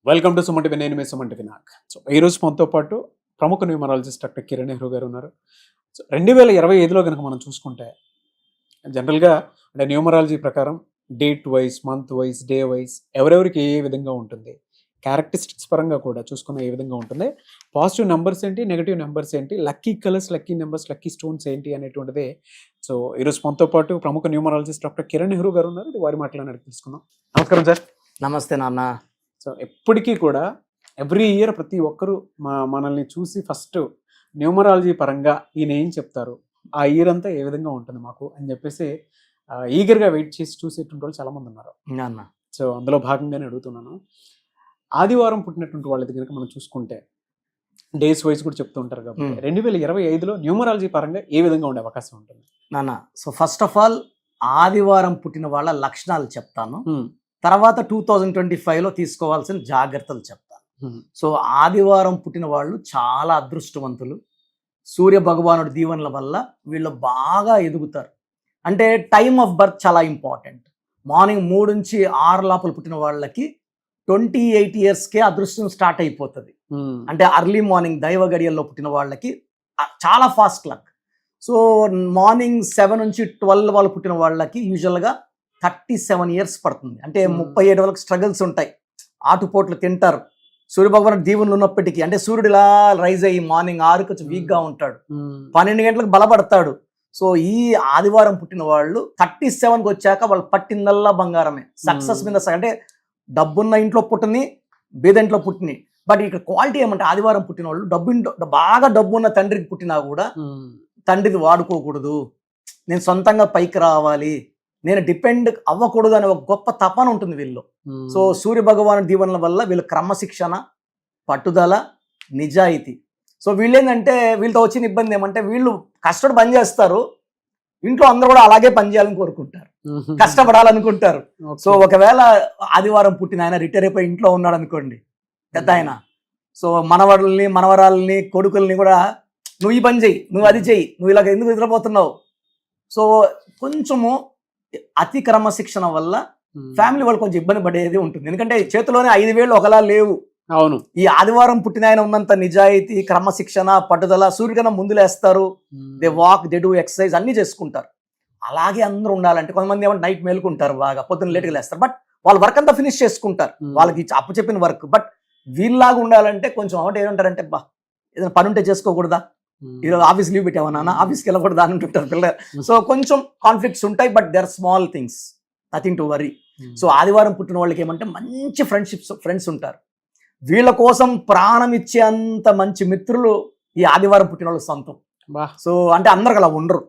Welcome to Suman TV. నేను మీ Suman TV Nag. So ఈరోజు మనతో పాటు ప్రముఖ న్యూమరాలజిస్ట్ డాక్టర్ కిరణ్ నెహ్రూ గారు ఉన్నారు. సో 2025లో కనుక మనం చూసుకుంటే జనరల్గా అంటే న్యూమరాలజీ ప్రకారం date wise, month wise, day wise ఎవరెవరికి ఏ విధంగా ఉంటుంది, క్యారెక్టరిస్టిక్స్ పరంగా కూడా చూసుకున్న ఏ విధంగా ఉంటుంది, పాజిటివ్ నెంబర్స్ ఏంటి, నెగిటివ్ నెంబర్స్ ఏంటి, lucky colours, lucky numbers, lucky stones ఏంటి అనేటువంటిదే. సో ఈరోజు మనతో పాటు ప్రముఖ న్యూమరాలజిస్ట్ డాక్టర్ కిరణ్ నెహ్రూ గారు ఉన్నారు. వారి మాటలను తెలుసుకుందాం. నమస్కారం సార్. నమస్తే నాన్న. సో ఎప్పటికీ కూడా ఎవ్రీ ఇయర్ ప్రతి ఒక్కరూ మనల్ని చూసి ఫస్ట్ న్యూమరాలజీ పరంగా ఈయన ఏం చెప్తారు, ఆ ఇయర్ అంతా ఏ విధంగా ఉంటుంది మాకు అని చెప్పేసి ఈగర్గా వెయిట్ చేసి చూసేటువంటి వాళ్ళు చాలామంది ఉన్నారు నాన్న. సో అందులో భాగంగానే అడుగుతున్నాను. ఆదివారం పుట్టినటువంటి వాళ్ళ దగ్గర మనం చూసుకుంటే డేస్ వైజ్ కూడా చెప్తూ ఉంటారు కాబట్టి 2025లో న్యూమరాలజీ పరంగా ఏ విధంగా ఉండే అవకాశం ఉంటుంది నాన్న? సో ఫస్ట్ ఆఫ్ ఆల్ ఆదివారం పుట్టిన వాళ్ళ లక్షణాలు చెప్తాను, తర్వాత 2025లో తీసుకోవాల్సిన జాగ్రత్తలు చెప్తాను. సో ఆదివారం పుట్టిన వాళ్ళు చాలా అదృష్టవంతులు. సూర్య భగవానుడి దీవెనల వల్ల వీళ్ళు బాగా ఎదుగుతారు. అంటే టైమ్ ఆఫ్ బర్త్ చాలా ఇంపార్టెంట్. మార్నింగ్ 3 నుంచి 6 లోపల పుట్టిన వాళ్ళకి 28 ఇయర్స్కే అదృష్టం స్టార్ట్ అయిపోతుంది. అంటే అర్లీ మార్నింగ్ దైవ గడియల్లో పుట్టిన వాళ్ళకి చాలా ఫాస్ట్ లక్. సో మార్నింగ్ 7 నుంచి 12 వాళ్ళు పుట్టిన వాళ్ళకి యూజువల్గా 37 ఇయర్స్ పడుతుంది. అంటే 37 వరకు స్ట్రగుల్స్ ఉంటాయి. ఆటుపోట్లు తింటారు. సూర్యభగవానుడు దీవులు ఉన్నప్పటికీ, అంటే సూర్యుడు ఇలా రైజ్ అయ్యి మార్నింగ్ 6 కొంచెం వీక్గా ఉంటాడు, 12 గంటలకు బలపడతాడు. సో ఈ ఆదివారం పుట్టిన వాళ్ళు 37కి వచ్చాక వాళ్ళు పట్టిందల్లా బంగారమే. సక్సెస్ మీద అంటే డబ్బున్న ఇంట్లో పుట్టిని, బేదంట్లో పుట్టిని. బట్ ఇక్కడ క్వాలిటీ ఏమంటే ఆదివారం పుట్టిన వాళ్ళు బాగా డబ్బు ఉన్న తండ్రికి పుట్టినా కూడా తండ్రిది వాడుకోకూడదు, నేను సొంతంగా పైకి రావాలి, నేను డిపెండ్ అవ్వకూడదు అనే ఒక గొప్ప తపన ఉంటుంది వీళ్ళు. సో సూర్య భగవాను దీవెనల వల్ల వీళ్ళు క్రమశిక్షణ, పట్టుదల, నిజాయితీ. సో వీళ్ళేంటంటే వీళ్ళతో వచ్చిన ఇబ్బంది ఏమంటే వీళ్ళు కష్టపడి పని చేస్తారు, ఇంట్లో అందరూ కూడా అలాగే పని చేయాలని కోరుకుంటారు, కష్టపడాలనుకుంటారు. సో ఒకవేళ ఆదివారం పుట్టిన ఆయన రిటైర్ అయిపోయి ఇంట్లో ఉన్నాడు అనుకోండి, పెద్ద ఆయన, సో మనవడుల్ని, మనవరాలని, కొడుకుల్ని కూడా నువ్వు ఈ పని చెయ్యి, నువ్వు అది చెయ్యి, నువ్వు ఇలాగ ఎందుకు నిద్రపోతున్నావు. సో కొంచెము అతి క్రమశిక్షణ వల్ల ఫ్యామిలీ వాళ్ళు కొంచెం ఇబ్బంది పడేది ఉంటుంది. ఎందుకంటే చేతిలోనే 5 వేళ్ళు ఒకలా లేవు. అవును. ఈ ఆదివారం పుట్టిన ఆయన ఉన్నంత నిజాయితీ, క్రమశిక్షణ, పట్టుదల. సూర్యుడికన్నా ముందు లేస్తారు, they walk, they do exercise, అన్ని చేసుకుంటారు. అలాగే అందరూ ఉండాలంటే కొంతమంది ఏమంటే నైట్ మేలుకుంటారు, బాగా పొద్దున్న లేట్గా లేస్తారు, బట్ వాళ్ళ వర్క్ అంతా ఫినిష్ చేసుకుంటారు, వాళ్ళకి అప్పు చెప్పిన వర్క్. బట్ వీళ్ళలాగా ఉండాలంటే కొంచెం అంటే ఏమంటారంటే బా ఏదైనా పని ఉంటే చేసుకోకూడదా, ఈరోజు ఆఫీస్ లీవ్ పెట్టావా నాన్న, ఆఫీస్కి వెళ్ళకూడదు అనుకుంటారు పిల్లలు. సో కొంచెం కాన్ఫ్లిక్ట్స్ ఉంటాయి, but they are small things, nothing to worry. So ఆదివారం పుట్టిన వాళ్ళకి ఏమంటే మంచి ఫ్రెండ్స్ ఉంటారు. వీళ్ళ కోసం ప్రాణం ఇచ్చే అంత మంచి మిత్రులు ఈ ఆదివారం పుట్టిన వాళ్ళు సొంతం. సో అంటే అందరికి అలా ఉండరు.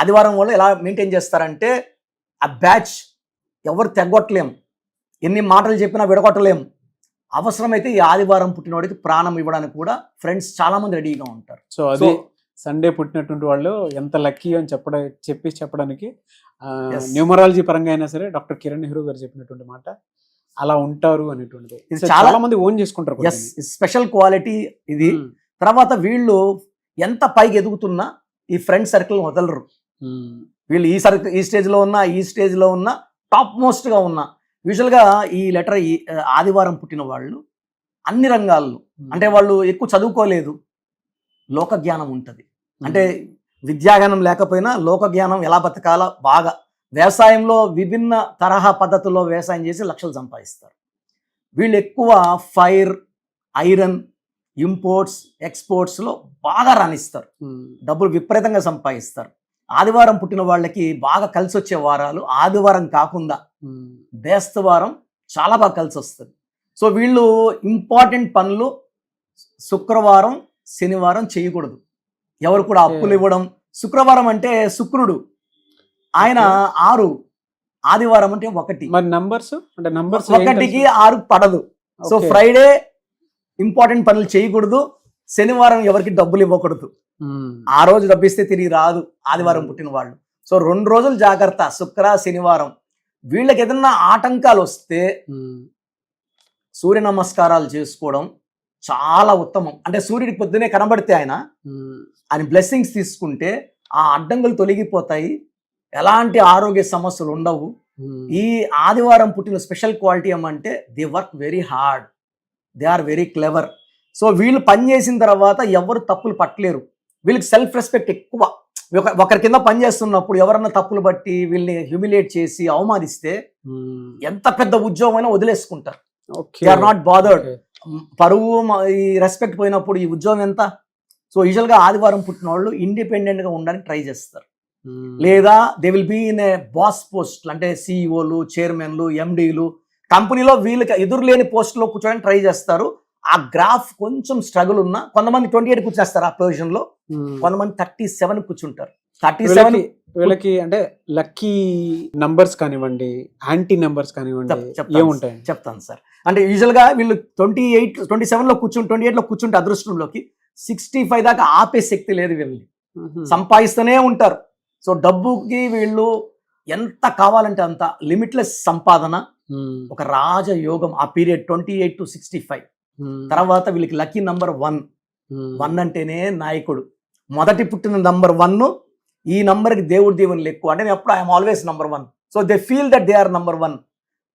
ఆదివారం వాళ్ళు ఎలా మెయింటైన్ చేస్తారంటే ఆ బ్యాచ్ ఎవరు తెగొట్టలేము, ఎన్ని మాటలు చెప్పినా విడగొట్టలేము. అవసరమైతే ఈ ఆదివారం పుట్టినవాడికి ప్రాణం ఇవ్వడానికి కూడా ఫ్రెండ్స్ చాలా మంది రెడీగా ఉంటారు. సో అది సండే పుట్టినటువంటి వాళ్ళు ఎంత లక్కీ అని చెప్పడానికి న్యూమరాలజీ పరంగా అయినా సరే డాక్టర్ కిరణ్ నెహ్రూ గారు చెప్పినటువంటి మాట అలా ఉంటారు అనేటువంటిది చాలా మంది ఓన్ చేసుకుంటారు. స్పెషల్ క్వాలిటీ ఇది. తర్వాత వీళ్ళు ఎంత పైకి ఎదుగుతున్నా ఈ ఫ్రెండ్ సర్కిల్ వదలరు. వీళ్ళు ఈ స్టేజ్లో ఉన్నా, ఈ స్టేజ్లో ఉన్నా, టాప్ మోస్ట్గా ఉన్నా, యూజువల్గా ఈ లెటర్ ఈ ఆదివారం పుట్టిన వాళ్ళు అన్ని రంగాల్లో, అంటే వాళ్ళు ఎక్కువ చదువుకోలేదు, లోక జ్ఞానం ఉంటుంది. అంటే విద్యాజ్ఞానం లేకపోయినా లోక జ్ఞానం ఎలా బతకాలో బాగా, వ్యవసాయంలో విభిన్న తరహా పద్ధతుల్లో వ్యవసాయం చేసి లక్షలు సంపాదిస్తారు. వీళ్ళు ఎక్కువ ఫైర్, ఐరన్, ఇంపోర్ట్స్, ఎక్స్పోర్ట్స్లో బాగా రాణిస్తారు, డబ్బులు విపరీతంగా సంపాదిస్తారు. ఆదివారం పుట్టిన వాళ్ళకి బాగా కలిసి వచ్చే వారాలు ఆదివారం కాకుండా బేస్తవారం చాలా బాగా కలిసి వస్తుంది. సో వీళ్ళు ఇంపార్టెంట్ పనులు శుక్రవారం, శనివారం చేయకూడదు. ఎవరు కూడా అప్పులు ఇవ్వడం. శుక్రవారం అంటే శుక్రుడు, ఆయన 6, ఆదివారం అంటే 1. మరి నంబర్స్ అంటే 1కి 6 పడదు. సో ఫ్రైడే ఇంపార్టెంట్ పనులు చేయకూడదు, శనివారం ఎవరికి డబ్బులు ఇవ్వకూడదు. ఆ రోజు డబ్బిస్తే తిరిగి రాదు ఆదివారం పుట్టిన వాళ్ళు. సో 2 రోజులు జాగ్రత్త, శుక్ర, శనివారం. వీళ్ళకి ఏదన్నా ఆటంకాలు వస్తే సూర్య నమస్కారాలు చేసుకోవడం చాలా ఉత్తమం. అంటే సూర్యుడికి పొద్దునే కనబడితే ఆయన బ్లెస్సింగ్స్ తీసుకుంటే ఆ అడ్డంకులు తొలగిపోతాయి, ఎలాంటి ఆరోగ్య సమస్యలు ఉండవు. ఈ ఆదివారం పుట్టిన స్పెషల్ క్వాలిటీ ఏమంటే they work very hard. They are very clever. So వీళ్ళు పని చేసిన తర్వాత ఎవరు తప్పులు పట్టలేరు. వీళ్ళకి సెల్ఫ్ రెస్పెక్ట్ ఎక్కువ. ఒకరి కింద పని చేస్తున్నప్పుడు ఎవరన్నా తప్పులు బట్టి వీళ్ళని హ్యూమిలేట్ చేసి అవమానిస్తే ఎంత పెద్ద ఉద్యోగం అయినా వదిలేసుకుంటారు. They are not bothered. పరువు ఈ రెస్పెక్ట్ పోయినప్పుడు ఈ ఉద్యోగం ఎంత? సో యూజువల్గా ఆదివారం పుట్టిన వాళ్ళు ఇండిపెండెంట్గా ఉండడానికి ట్రై చేస్తారు. లేదా they will be in a boss post, అంటే సిఇఓలు, చైర్మన్లు, ఎండీలు, కంపెనీలో వీళ్ళకి ఎదురులేని పోస్టులో కూర్చోడానికి ట్రై చేస్తారు. ఆ గ్రాఫ్ కొంచెం స్ట్రగుల్ ఉన్నా కొంతమంది 28 కూర్చేస్తారు ఆ పొజిషన్ లో, కొంతమంది 37 కూర్చుంటారు. 37 వీళ్ళకి అంటే లక్కీ నంబర్స్ కానివ్వండి, యాంటీ నంబర్స్ కానివ్వండి, ఏముంటాయి చెప్తాను సార్. అంటే యూజువల్ గా వీళ్ళు 27 లో కూర్చుంటే 28 లో కూర్చుంటే అదృష్టంలోకి 65 దాకా ఆపే శక్తి లేదు వీళ్ళని, సంపాదిస్తూనే ఉంటారు. సో డబ్బుకి వీళ్ళు ఎంత కావాలంటే అంత లిమిట్లెస్ సంపాదన, ఒక రాజయోగం ఆ పీరియడ్ 28 to 65. తర్వాత వీళ్ళకి లక్కీ నంబర్ 1 అంటేనే నాయకుడు. మొదటి పుట్టిన నంబర్ 1, ఈ నంబర్కి దేవుడి దీవెనలు ఎక్కువ. అంటే ఎప్పుడు I'm always number 1. So they feel that they are number 1.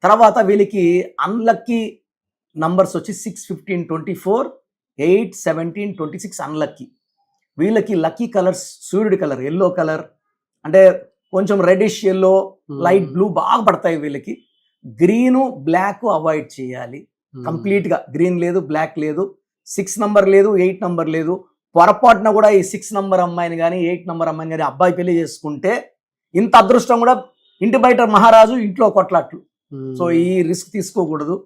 తర్వాత వీళ్ళకి అన్లక్కీ నంబర్స్ వచ్చి 6, 15, 24, 8, 17, 26 అన్లక్కీ. వీళ్ళకి లక్కీ కలర్స్ సూర్యుడి కలర్, ఎల్లో కలర్, అంటే కొంచెం రెడిష్ ఎల్లో, లైట్ బ్లూ బాగా పడతాయి వీళ్ళకి. గ్రీను బ్లాక్ అవాయిడ్ చేయాలి కంప్లీట్ గా. గ్రీన్ లేదు, బ్లాక్ లేదు, 6 నంబర్ లేదు, 8 నంబర్ లేదు. పొరపాటున కూడా ఈ 6 నంబర్ అమ్మాయిని కానీ 8 నంబర్ అమ్మాయిని కానీ అబ్బాయి పెళ్లి చేసుకుంటే ఇంత అదృష్టం కూడా ఇంటి బయట మహారాజు, ఇంట్లో కొట్లాట్లు. సో ఈ రిస్క్ తీసుకోకూడదు.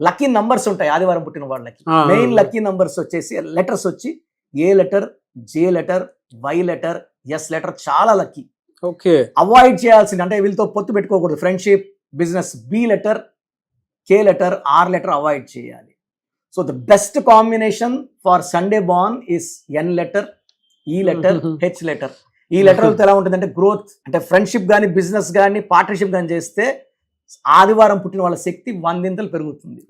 లక్కీ నంబర్స్ ఉంటాయి ఆదివారం పుట్టిన వాళ్ళకి. మెయిన్ లక్కీ నంబర్స్ వచ్చేసి లెటర్స్ వచ్చి A letter, J letter, Y letter, S letter చాలా లక్కీ. ఓకే, అవాయిడ్ చేయాల్సింది అంటే వీళ్ళతో పొత్తు పెట్టుకోకూడదు. Friendship, business, B letter, K letter, R letter avoid చేయాలి. So the best combination for Sunday born is N letter, E letter, H letter. ఈ లెటర్లతో ఎలా ఉంటుందంటే గ్రోత్, అంటే ఫ్రెండ్షిప్ కానీ, బిజినెస్ కానీ, పార్ట్నర్షిప్ కానీ చేస్తే ఆదివారం పుట్టిన వాళ్ళ శక్తి 100 పెరుగుతుంది.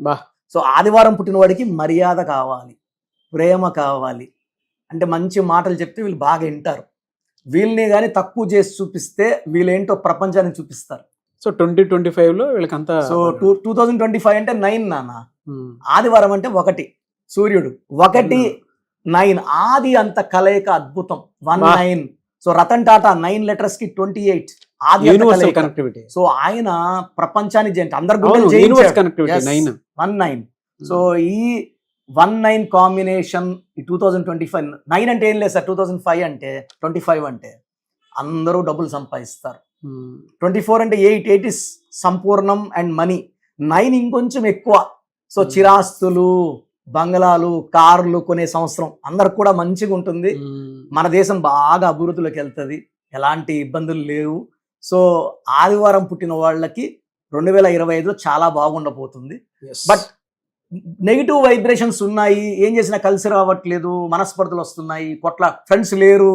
సో ఆదివారం పుట్టిన వాడికి మర్యాద కావాలి, ప్రేమ కావాలి, అంటే మంచి మాటలు చెప్తే వీళ్ళు బాగా వింటారు. వీళ్ళని కానీ తక్కువ చేసి చూపిస్తే వీళ్ళేంటో ప్రపంచానికి చూపిస్తారు. సో 2025 లో వీళ్ళకంతా, సో 2025 అంటే 9 నాన్న. ఆదివారం అంటే 1, సూర్యుడు 1, 9, ఆది అంత కలయిక అద్భుతం. 19. సో రతన్ టాటా 9 లెటర్స్ కి 28 ఆది కనెక్టివిటీ. సో ఆయన ప్రపంచానికి జయంతి, అందరు 19. సో ఈ 19 కాంబినేషన్ ఈ 2025. 9 అంటే ఏం లేదు సార్, 2005 అంటే 25 అంటే అందరూ డబ్బులు సంపాదిస్తారు. 24 అంటే 8 ఇస్ సంపూర్ణం అండ్ మనీ. 9 ఇంకొంచెం ఎక్కువ. సో చిరాస్తులు, బంగళాలు, కార్లు కొనే సంవత్సరం అందరికి కూడా మంచిగా ఉంటుంది. మన దేశం బాగా అభివృద్ధిలోకి వెళ్తుంది, ఎలాంటి ఇబ్బందులు లేవు. సో ఆదివారం పుట్టిన వాళ్ళకి 2025లో చాలా బాగుండబోతుంది. బట్ నెగిటివ్ వైబ్రేషన్స్ ఉన్నాయి, ఏం చేసినా కలిసి రావట్లేదు, మనస్పర్ధలు వస్తున్నాయి, ఫ్రెండ్స్ లేరు,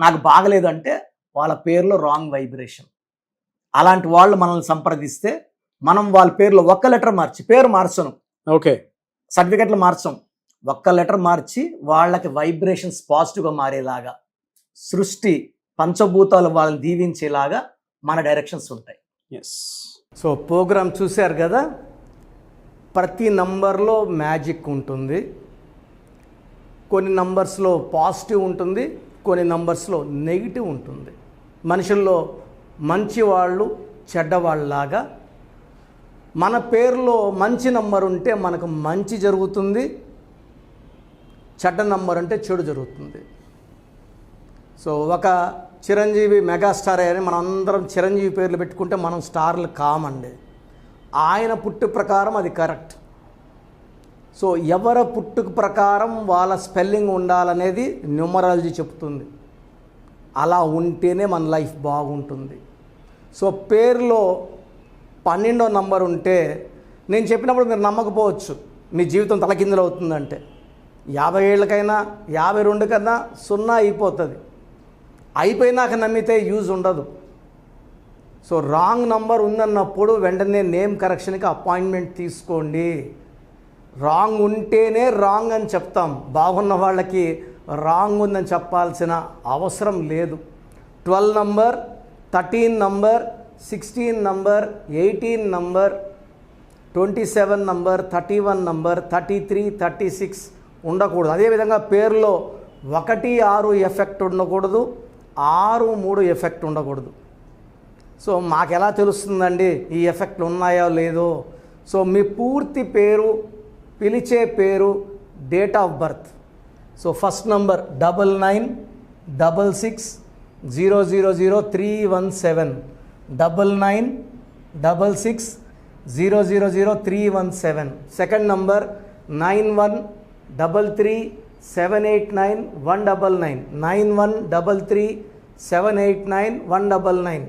నాకు బాగలేదు అంటే వాళ్ళ పేర్లో రాంగ్ వైబ్రేషన్. అలాంటి వాళ్ళు మనల్ని సంప్రదిస్తే మనం వాళ్ళ పేర్లో ఒక్క లెటర్ మార్చి, పేరు మార్చను, ఓకే, సర్టిఫికెట్లు మార్చం, ఒక్క లెటర్ మార్చి వాళ్ళకి వైబ్రేషన్స్ పాజిటివ్గా మారేలాగా, సృష్టి పంచభూతాలు వాళ్ళని దీవించేలాగా మన డైరెక్షన్స్ ఉంటాయి. సో ప్రోగ్రామ్ చూశారు కదా, ప్రతి నంబర్లో మ్యాజిక్ ఉంటుంది. కొన్ని నంబర్స్లో పాజిటివ్ ఉంటుంది, కొన్ని నంబర్స్లో నెగిటివ్ ఉంటుంది. మనుషుల్లో మంచి వాళ్ళు, చెడ్డవాళ్ళలాగా మన పేరులో మంచి నంబర్ ఉంటే మనకు మంచి జరుగుతుంది, చెడ్డ నంబర్ అంటే చెడు జరుగుతుంది. సో ఒక చిరంజీవి మెగాస్టార్ అని మనం అందరం చిరంజీవి పేర్లు పెట్టుకుంటే మనం స్టార్లు కామండి. ఆయన పుట్టు ప్రకారం అది కరెక్ట్. సో ఎవరి పుట్టుక ప్రకారం వాళ్ళ స్పెల్లింగ్ ఉండాలనేది న్యూమరాలజీ చెప్తుంది. అలా ఉంటేనే మన లైఫ్ బాగుంటుంది. సో పేరులో 12వ నంబర్ ఉంటే, నేను చెప్పినప్పుడు మీరు నమ్మకపోవచ్చు, మీ జీవితం తలకిందులు అవుతుందంటే 50 ఏళ్ళకైనా 52 కన్నా 0 అయిపోతుంది. అయిపోయినాక నమ్మితే యూజ్ ఉండదు. సో రాంగ్ నంబర్ ఉందన్నప్పుడు వెంటనే నేమ్ కరెక్షన్కి అపాయింట్మెంట్ తీసుకోండి. రాంగ్ ఉంటేనే రాంగ్ అని చెప్తాం, బాగున్న వాళ్ళకి రాంగ్ ఉందని చెప్పాల్సిన అవసరం లేదు. 12 number, 13 number, 16 number, 18 number, 27 number, 31 number, 33, 36 ఉండకూడదు. అదేవిధంగా పేరులో 1, 6 ఎఫెక్ట్ ఉండకూడదు, 6, 3 ఎఫెక్ట్ ఉండకూడదు. సో మాకు ఎలా తెలుస్తుందండి ఈ ఎఫెక్ట్లు ఉన్నాయో లేదో? సో మీ పూర్తి పేరు, పిలిచే పేరు, date of birth. So first number 9966000317, 9966000317. Second number 9133789199, 9133789199,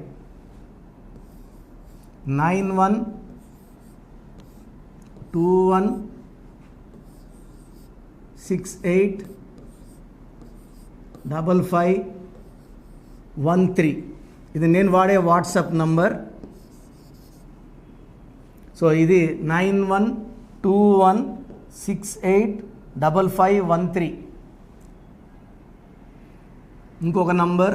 9121685513. ఇది నేను వాడే వాట్సాప్ నంబర్. సో ఇది 9121685513. ఇంకొక నంబర్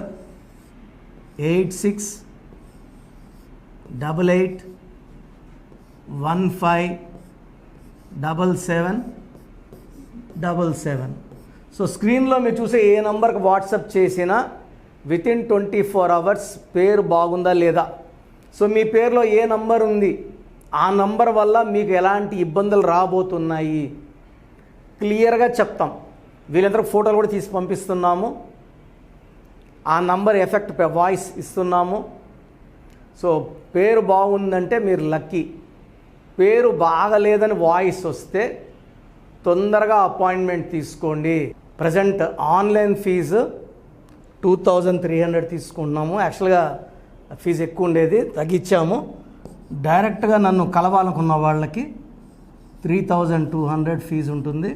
8688157777. సో స్క్రీన్లో మీరు చూసే ఏ నంబర్కి వాట్సాప్ చేసినా వితిన్ 24 అవర్స్ పేరు బాగుందా లేదా, సో మీ పేరులో ఏ నంబర్ ఉంది, ఆ నంబర్ వల్ల మీకు ఎలాంటి ఇబ్బందులు రాబోతున్నాయి క్లియర్గా చెప్తాం. వీళ్ళందరూ ఫోటోలు కూడా తీసి పంపిస్తున్నాము. ఆ నంబర్ ఎఫెక్ట్ వాయిస్ ఇస్తున్నాము. సో పేరు బాగుందంటే మీరు లక్కీ. పేరు బాగలేదని వాయిస్ వస్తే తొందరగా అపాయింట్మెంట్ తీసుకోండి. ప్రజెంట్ ఆన్లైన్ ఫీజు 2300 తీసుకుంటున్నాము. యాక్చువల్గా ఫీజు ఎక్కువ ఉండేది, తగ్గించాము. డైరెక్ట్గా నన్ను కలవాలనుకున్న వాళ్ళకి 3200 ఫీజు ఉంటుంది.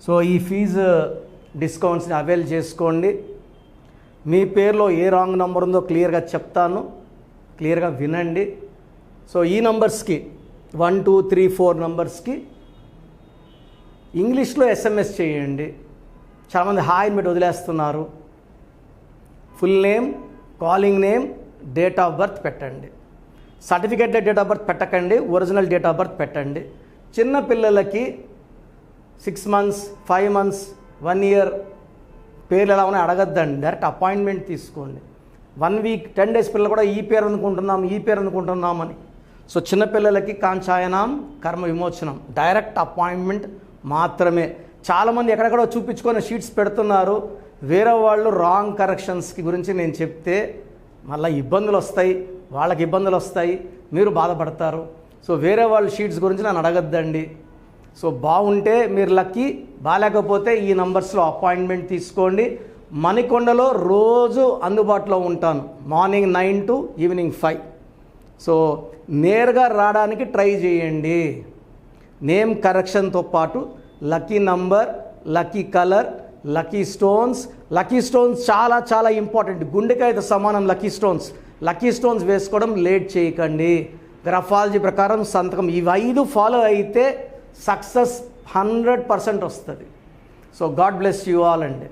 సో ఈ ఫీజు డిస్కౌంట్స్ని అవైల్ చేసుకోండి. మీ పేరులో ఏ రాంగ్ నెంబర్ ఉందో క్లియర్గా చెప్తాను, క్లియర్గా వినండి. సో ఈ నంబర్స్కి 1, 2, 3, 4 నంబర్స్కి ఇంగ్లీష్లో SMS చేయండి. చాలామంది హాయ్ మీరు వదిలేస్తున్నారు. Full name, calling name, date of birth పెట్టండి. సర్టిఫికేట్ డేట్ ఆఫ్ బర్త్ పెట్టకండి, ఒరిజినల్ డేట్ ఆఫ్ బర్త్ పెట్టండి. చిన్న పిల్లలకి 6 months, 5 months, 1 year పేర్లు ఎలా ఉన్నాయి అడగద్దండి, డైరెక్ట్ అపాయింట్మెంట్ తీసుకోండి. 1 week, 10 days పిల్లలు కూడా ఈ పేరు అనుకుంటున్నామని. సో చిన్నపిల్లలకి కాంచాయనం, కర్మ విమోచనం, డైరెక్ట్ అపాయింట్మెంట్ మాత్రమే. చాలామంది ఎక్కడెక్కడో చూపించుకొని షీట్స్ పెడుతున్నారు. వేరే వాళ్ళు రాంగ్ కరెక్షన్స్కి గురించి నేను చెప్తే మళ్ళీ ఇబ్బందులు వస్తాయి, వాళ్ళకి ఇబ్బందులు వస్తాయి, మీరు బాధపడతారు. సో వేరే వాళ్ళ షీట్స్ గురించి నన్ను అడగద్దండి. సో బాగుంటే మీరు లక్కీ, బాగాలేకపోతే ఈ నంబర్స్లో అపాయింట్మెంట్ తీసుకోండి. మణికొండలో రోజు అందుబాటులో ఉంటాను, మార్నింగ్ 9 to ఈవినింగ్ 5. సో నేరుగా రావడానికి ట్రై చేయండి. నేమ్ కరెక్షన్తో పాటు lucky number, lucky colour, lucky stones. Lucky stones చాలా చాలా ఇంపార్టెంట్. గుండెకాయతో సమానం లక్కీ స్టోన్స్. లక్కీ స్టోన్స్ వేసుకోవడం లేట్ చేయకండి. గ్రఫాలజీ ప్రకారం సంతకం, ఇవి 5 ఫాలో అయితే సక్సెస్ 100% వస్తుంది. So God bless you all అండి.